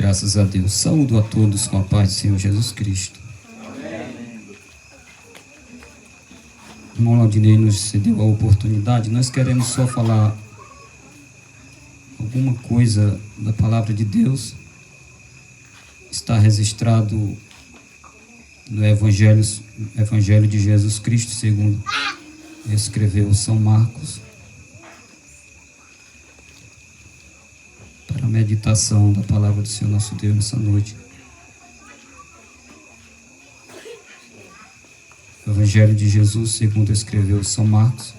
Graças a Deus. Saúdo a todos com a paz do Senhor Jesus Cristo. Amém. O irmão Laudinei nos cedeu a oportunidade. Nós queremos só falar alguma coisa da palavra de Deus. Está registrado no Evangelho de Jesus Cristo, segundo escreveu São Marcos, para a meditação da palavra do Senhor nosso Deus nessa noite. O Evangelho de Jesus, segundo escreveu São Marcos,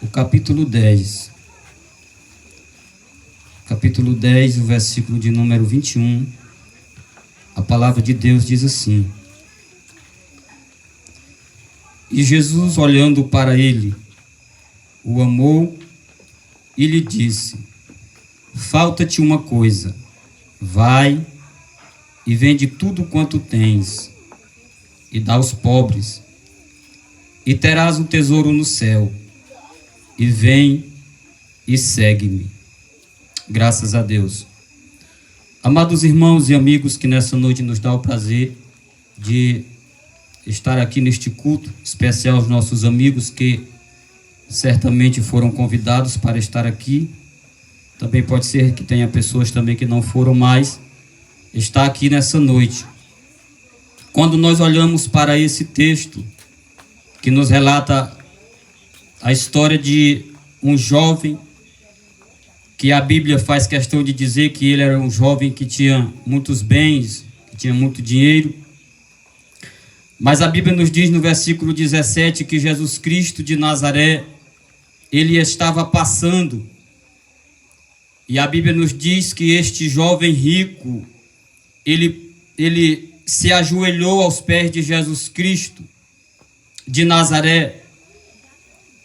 o capítulo 10. Capítulo 10, o versículo de número 21, a palavra de Deus diz assim: E Jesus, olhando para ele, o amou e lhe disse: Falta-te uma coisa, vai e vende tudo quanto tens, e dá aos pobres, e terás um tesouro no céu, e vem e segue-me. Graças a Deus. Amados irmãos e amigos que nessa noite nos dá o prazer de estar aqui neste culto, especial aos nossos amigos que certamente foram convidados para estar aqui. Também pode ser que tenha pessoas também que não foram, mas está aqui nessa noite. Quando nós olhamos para esse texto que nos relata a história de um jovem, que a Bíblia faz questão de dizer que ele era um jovem que tinha muitos bens, que tinha muito dinheiro. Mas a Bíblia nos diz no versículo 17 que Jesus Cristo de Nazaré, ele estava passando. E a Bíblia nos diz que este jovem rico, ele se ajoelhou aos pés de Jesus Cristo de Nazaré,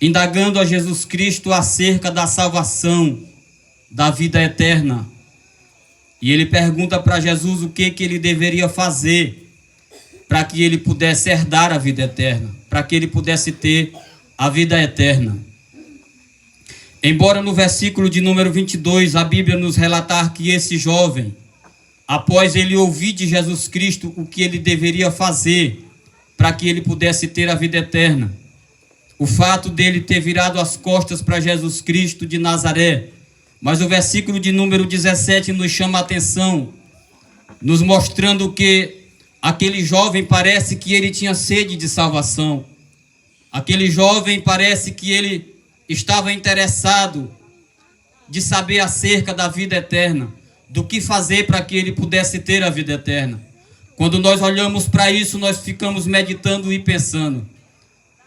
indagando a Jesus Cristo acerca da salvação, da vida eterna. E ele pergunta para Jesus o que ele deveria fazer para que ele pudesse herdar a vida eterna, para que ele pudesse ter a vida eterna. Embora no versículo de número 22 a Bíblia nos relatar que esse jovem, após ele ouvir de Jesus Cristo o que ele deveria fazer para que ele pudesse ter a vida eterna, o fato dele ter virado as costas para Jesus Cristo de Nazaré, mas o versículo de número 17 nos chama a atenção, nos mostrando que aquele jovem parece que ele tinha sede de salvação. Aquele jovem parece que ele estava interessado de saber acerca da vida eterna, do que fazer para que ele pudesse ter a vida eterna. Quando nós olhamos para isso, nós ficamos meditando e pensando.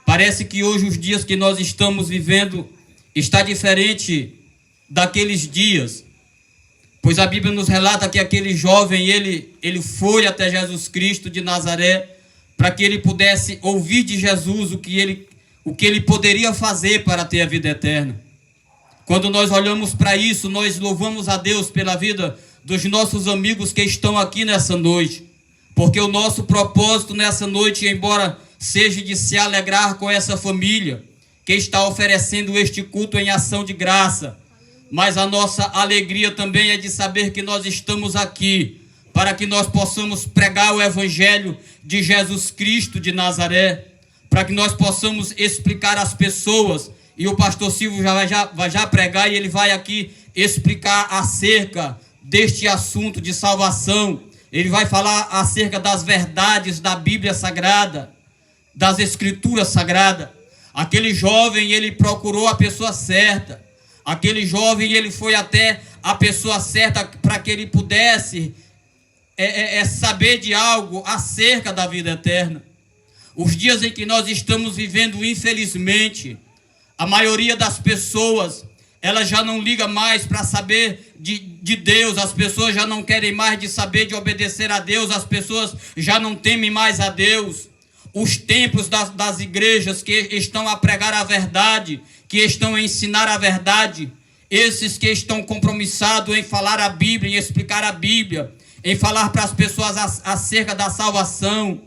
Parece que hoje os dias que nós estamos vivendo está diferente daqueles dias, pois a Bíblia nos relata que aquele jovem, ele foi até Jesus Cristo de Nazaré, para que ele pudesse ouvir de Jesus o que ele poderia fazer para ter a vida eterna. Quando nós olhamos para isso, nós louvamos a Deus pela vida dos nossos amigos que estão aqui nessa noite, porque o nosso propósito nessa noite, embora seja de se alegrar com essa família que está oferecendo este culto em ação de graça, mas a nossa alegria também é de saber que nós estamos aqui para que nós possamos pregar o Evangelho de Jesus Cristo de Nazaré, para que nós possamos explicar às pessoas, e o pastor Silvio vai já pregar, e ele vai aqui explicar acerca deste assunto de salvação. Ele vai falar acerca das verdades da Bíblia Sagrada, das Escrituras Sagradas. Aquele jovem, ele procurou a pessoa certa. Aquele jovem, ele foi até a pessoa certa para que ele pudesse saber de algo acerca da vida eterna. Os dias em que nós estamos vivendo, infelizmente, a maioria das pessoas, ela já não liga mais para saber de Deus, as pessoas já não querem mais de saber de obedecer a Deus, as pessoas já não temem mais a Deus. Os templos das igrejas que estão a pregar a verdade, que estão a ensinar a verdade, esses que estão compromissados em falar a Bíblia, em explicar a Bíblia, em falar para as pessoas acerca da salvação,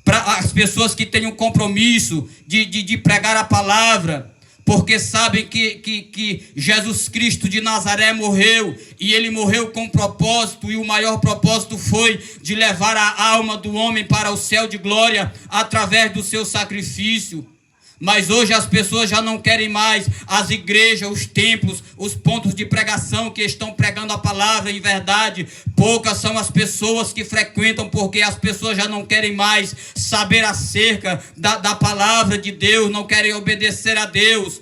para as pessoas que têm um compromisso de pregar a palavra, porque sabem que Jesus Cristo de Nazaré morreu, e ele morreu com propósito, e o maior propósito foi de levar a alma do homem para o céu de glória através do seu sacrifício. Mas hoje as pessoas já não querem mais as igrejas, os templos, os pontos de pregação que estão pregando a palavra em verdade. Poucas são as pessoas que frequentam, porque as pessoas já não querem mais saber acerca da palavra de Deus, não querem obedecer a Deus.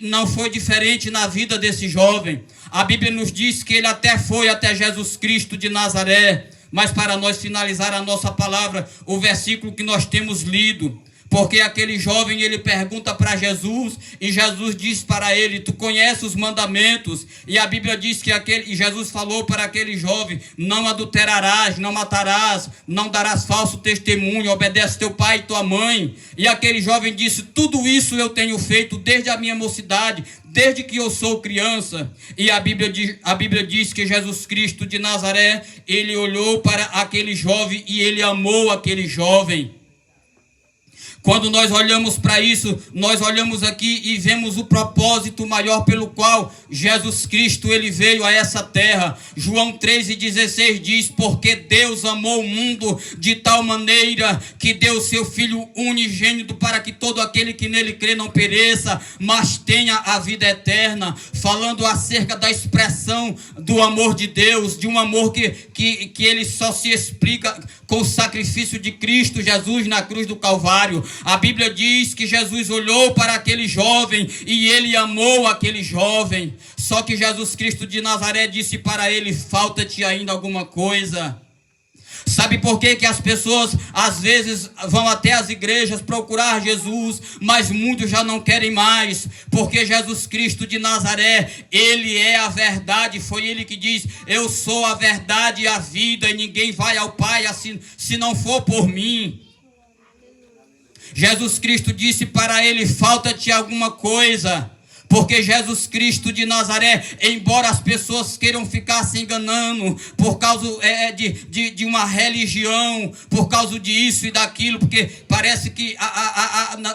Não foi diferente na vida desse jovem. A Bíblia nos diz que ele até foi até Jesus Cristo de Nazaré. Mas para nós finalizar a nossa palavra, o versículo que nós temos lido, porque aquele jovem, ele pergunta para Jesus, e Jesus diz para ele: tu conheces os mandamentos? E a Bíblia diz que Jesus falou para aquele jovem: não adulterarás, não matarás, não darás falso testemunho, obedece teu pai e tua mãe. E aquele jovem disse: tudo isso eu tenho feito desde a minha mocidade, desde que eu sou criança. E a Bíblia diz que Jesus Cristo de Nazaré, ele olhou para aquele jovem e ele amou aquele jovem. Quando nós olhamos para isso, nós olhamos aqui e vemos o propósito maior pelo qual Jesus Cristo ele veio a essa terra. João 3,16 diz: porque Deus amou o mundo de tal maneira que deu o seu Filho unigênito, para que todo aquele que nele crê não pereça, mas tenha a vida eterna. Falando acerca da expressão do amor de Deus, de um amor que ele só se explica com o sacrifício de Cristo Jesus na cruz do Calvário. A Bíblia diz que Jesus olhou para aquele jovem e ele amou aquele jovem. Só que Jesus Cristo de Nazaré disse para ele: falta-te ainda alguma coisa. Sabe por que as pessoas às vezes vão até as igrejas procurar Jesus, mas muitos já não querem mais? Porque Jesus Cristo de Nazaré, ele é a verdade. Foi ele que diz: eu sou a verdade e a vida, e ninguém vai ao Pai assim, se não for por mim. Jesus Cristo disse para ele: falta-te alguma coisa. Porque Jesus Cristo de Nazaré, embora as pessoas queiram ficar se enganando por causa de uma religião, por causa disso e daquilo, porque parece que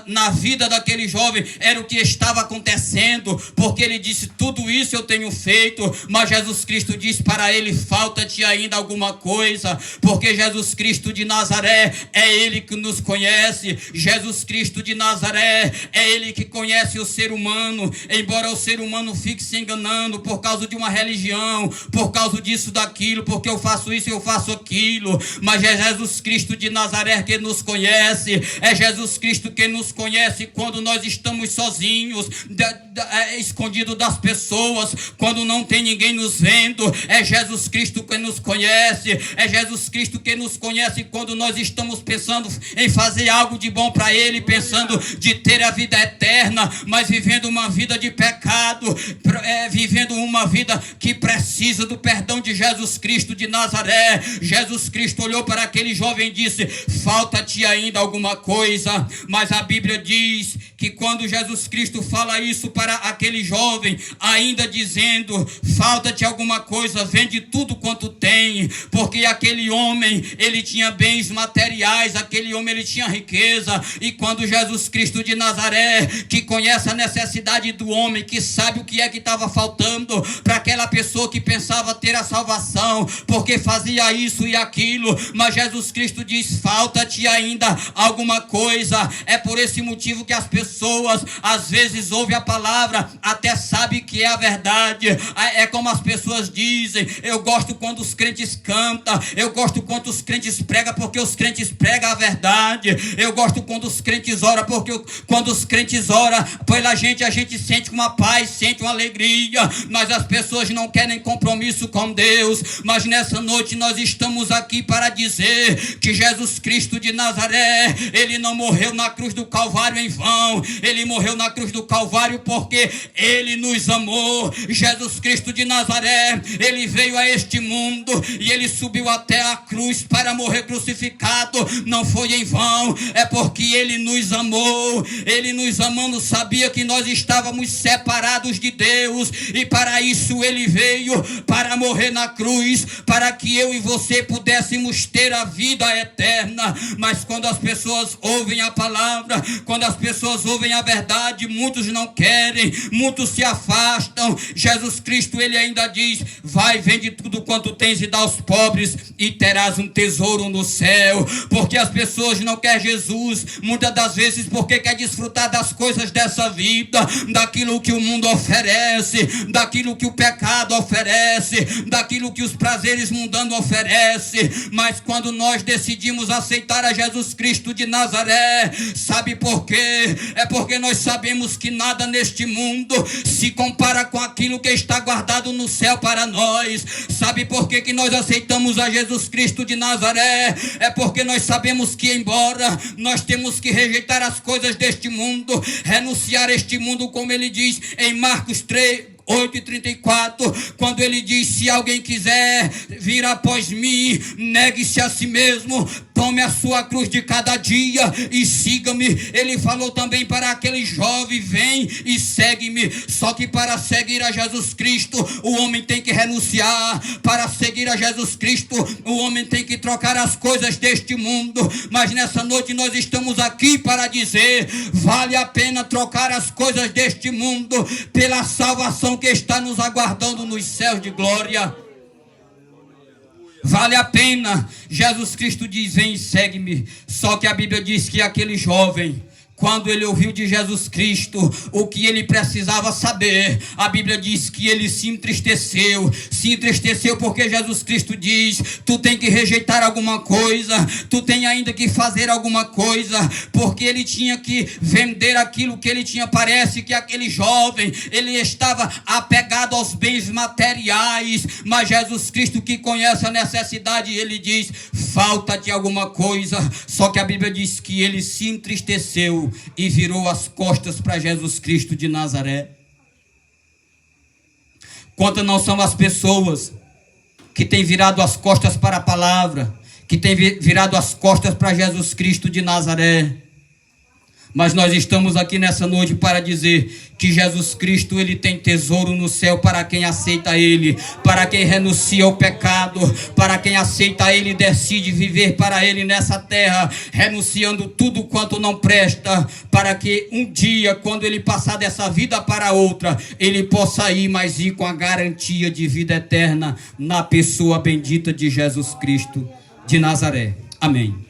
na vida daquele jovem era o que estava acontecendo, porque ele disse: tudo isso eu tenho feito. Mas Jesus Cristo disse para ele: falta-te ainda alguma coisa. Porque Jesus Cristo de Nazaré é ele que nos conhece. Jesus Cristo de Nazaré é ele que conhece o ser humano. Embora o ser humano fique se enganando por causa de uma religião, por causa disso, daquilo, porque eu faço isso, eu faço aquilo, mas é Jesus Cristo de Nazaré que nos conhece. É Jesus Cristo que nos conhece quando nós estamos sozinhos, escondidos das pessoas, quando não tem ninguém nos vendo. É Jesus Cristo que nos conhece. É Jesus Cristo que nos conhece quando nós estamos pensando em fazer algo de bom para Ele, pensando de ter a vida eterna, mas vivendo uma vida de pecado, vivendo uma vida que precisa do perdão de Jesus Cristo de Nazaré. Jesus Cristo olhou para aquele jovem e disse: falta-te ainda alguma coisa. Mas a Bíblia diz que quando Jesus Cristo fala isso para aquele jovem, ainda dizendo: falta-te alguma coisa, vende tudo quanto tem. Porque aquele homem, ele tinha bens materiais, aquele homem, ele tinha riqueza. E quando Jesus Cristo de Nazaré, que conhece a necessidade do homem, que sabe o que é que estava faltando para aquela pessoa que pensava ter a salvação, porque fazia isso e aquilo, mas Jesus Cristo diz: falta-te ainda alguma coisa. É por esse motivo que as pessoas às vezes ouvem a palavra, até sabem que é a verdade. É como as pessoas dizem: eu gosto quando os crentes cantam, eu gosto quando os crentes pregam, porque os crentes pregam a verdade. Eu gosto quando os crentes oram, porque quando os crentes oram pela gente, a gente sente uma paz, sente uma alegria. Mas as pessoas não querem compromisso com Deus. Mas nessa noite nós estamos aqui para dizer que Jesus Cristo de Nazaré, ele não morreu na cruz do Calvário em vão. Ele morreu na cruz do Calvário porque ele nos amou. Jesus Cristo de Nazaré, ele veio a este mundo e ele subiu até a cruz para morrer crucificado. Não foi em vão, é porque ele nos amou. Ele nos amando sabia que nós estávamos separados de Deus, e para isso ele veio para morrer na cruz, para que eu e você pudéssemos ter a vida eterna. Mas quando as pessoas ouvem a palavra, quando as pessoas ouvem a verdade, muitos não querem, muitos se afastam. Jesus Cristo, ele ainda diz: vai, vende tudo quanto tens e dá aos pobres e terás um tesouro no céu. Porque as pessoas não querem Jesus, muitas das vezes porque quer desfrutar das coisas dessa vida, daquilo que o mundo oferece, daquilo que o pecado oferece, daquilo que os prazeres mundanos oferecem. Mas quando nós decidimos aceitar a Jesus Cristo de Nazaré, sabe por quê? É porque nós sabemos que nada neste mundo se compara com aquilo que está guardado no céu para nós. Sabe por que nós aceitamos a Jesus Cristo de Nazaré? É porque nós sabemos que, embora nós temos que rejeitar as coisas deste mundo, renunciar a este mundo, como ele diz em Marcos 8:34, quando ele diz: se alguém quiser vir após mim, negue-se a si mesmo, tome a sua cruz de cada dia e siga-me. Ele falou também para aquele jovem: vem e segue-me. Só que para seguir a Jesus Cristo, o homem tem que renunciar. Para seguir a Jesus Cristo, o homem tem que trocar as coisas deste mundo. Mas nessa noite nós estamos aqui para dizer: vale a pena trocar as coisas deste mundo pela salvação que está nos aguardando nos céus de glória. Vale a pena. Jesus Cristo diz: vem e segue-me. Só que a Bíblia diz que aquele jovem, quando ele ouviu de Jesus Cristo o que ele precisava saber, a Bíblia diz que ele se entristeceu porque Jesus Cristo diz: tu tem que rejeitar alguma coisa, tu tem ainda que fazer alguma coisa, porque ele tinha que vender aquilo que ele tinha. Parece que aquele jovem, ele estava apegado aos bens materiais, mas Jesus Cristo, que conhece a necessidade, ele diz: falta-te alguma coisa. Só que a Bíblia diz que ele se entristeceu e virou as costas para Jesus Cristo de Nazaré. Quantas não são as pessoas que têm virado as costas para a palavra, que têm virado as costas para Jesus Cristo de Nazaré? Mas nós estamos aqui nessa noite para dizer que Jesus Cristo, ele tem tesouro no céu para quem aceita ele, para quem renuncia ao pecado, para quem aceita ele e decide viver para ele nessa terra, renunciando tudo quanto não presta, para que um dia, quando ele passar dessa vida para outra, ele possa ir, mas ir com a garantia de vida eterna na pessoa bendita de Jesus Cristo de Nazaré. Amém.